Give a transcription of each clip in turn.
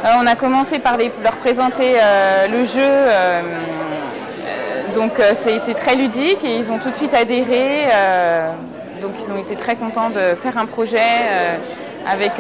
On a commencé par leur présenter le jeu, donc ça a été très ludique et ils ont tout de suite adhéré. Donc ils ont été très contents de faire un projet avec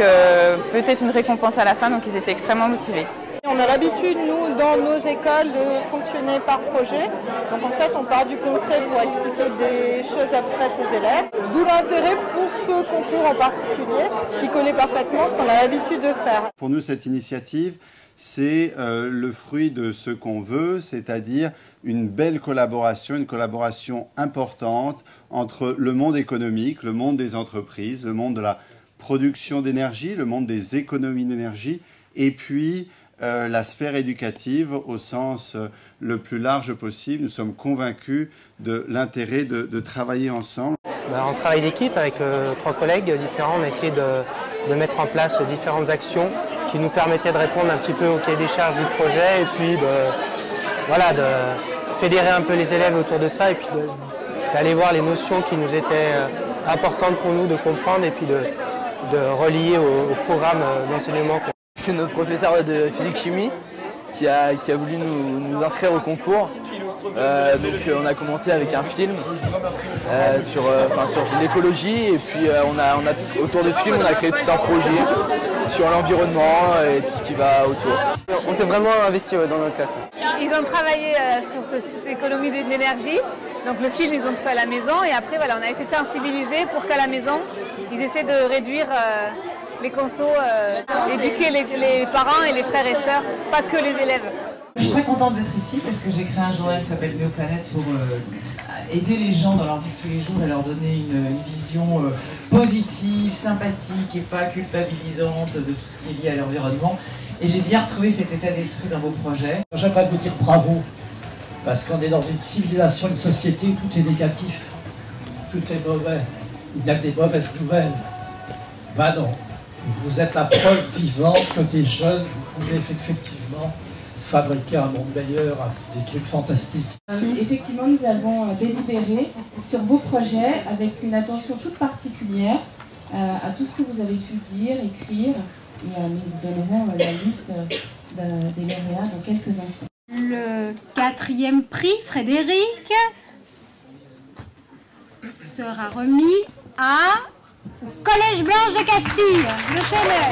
peut-être une récompense à la fin, donc ils étaient extrêmement motivés. On a l'habitude, nous, dans nos écoles, de fonctionner par projet. Donc en fait, on part du concret pour expliquer des choses abstraites aux élèves. D'où l'intérêt pour ce concours en particulier, qui connaît parfaitement ce qu'on a l'habitude de faire. Pour nous, cette initiative, c'est le fruit de ce qu'on veut, c'est-à-dire une belle collaboration, une collaboration importante entre le monde économique, le monde des entreprises, le monde de la production d'énergie, le monde des économies d'énergie, et puis la sphère éducative au sens le plus large possible. Nous sommes convaincus de l'intérêt de travailler ensemble. On travaille d'équipe avec 3 collègues différents. On a essayé de mettre en place différentes actions qui nous permettaient de répondre un petit peu au cahier des charges du projet et puis de fédérer un peu les élèves autour de ça et puis d'aller voir les notions qui nous étaient importantes pour nous de comprendre et puis de relier au programme d'enseignement. C'est notre professeur de physique-chimie qui a voulu nous inscrire au concours. Donc on a commencé avec un film sur l'écologie et puis autour de ce film on a créé tout un projet sur l'environnement et tout ce qui va autour. On s'est vraiment investi dans notre classe. Ils ont travaillé sur cette économie d'énergie. Donc le film ils ont fait à la maison et après voilà, on a essayé de sensibiliser pour qu'à la maison ils essaient de réduire les consos, éduquer les parents et les frères et sœurs, pas que les élèves. Je suis très contente d'être ici parce que j'ai créé un journal qui s'appelle Néoplanète pour aider les gens dans leur vie de tous les jours et leur donner une vision positive, sympathique et pas culpabilisante de tout ce qui est lié à l'environnement. Et j'ai bien retrouvé cet état d'esprit dans vos projets. J'aimerais vous dire bravo, parce qu'on est dans une civilisation, une société où tout est négatif, tout est mauvais, il y a des mauvaises nouvelles. Ben non, vous êtes la preuve vivante que des jeunes, vous pouvez effectivement fabriquer un monde meilleur, des trucs fantastiques. Effectivement, nous avons délibéré sur vos projets avec une attention toute particulière à tout ce que vous avez pu dire, écrire, et nous vous donnerons la liste des lauréats dans quelques instants. Le 4e prix, Frédéric, sera remis à Collège Blanche de Castille, le Chênay.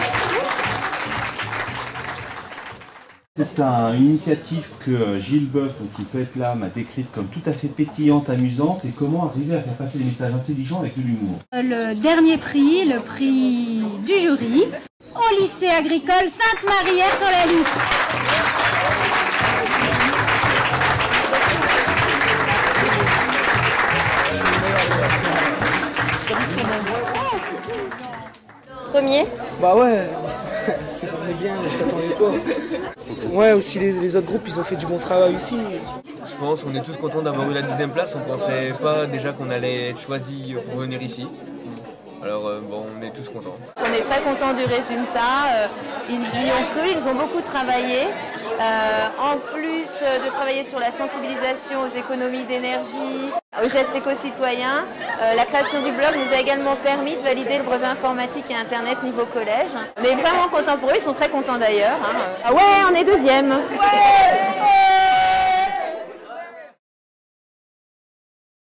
C'est une initiative que Gilles Boeuf, qui peut être là, m'a décrite comme tout à fait pétillante, amusante, et comment arriver à faire passer des messages intelligents avec de l'humour. Le dernier prix, le prix du jury, au lycée agricole Sainte-Marie-sur-la-Lys. Premier. Bah ouais, c'est bien, on s'attendait pas. Ouais, aussi les autres groupes, ils ont fait du bon travail aussi. Je pense qu'on est tous contents d'avoir eu la 2e place. On pensait pas déjà qu'on allait être choisi pour venir ici. Alors bon, on est tous contents. On est très contents du résultat. Ils y ont cru, ils ont beaucoup travaillé. En plus de travailler sur la sensibilisation aux économies d'énergie, aux gestes éco-citoyens, la création du blog nous a également permis de valider le brevet informatique et Internet niveau collège. On est vraiment contents pour eux, ils sont très contents d'ailleurs. Ah ouais, on est 2e. Ouais.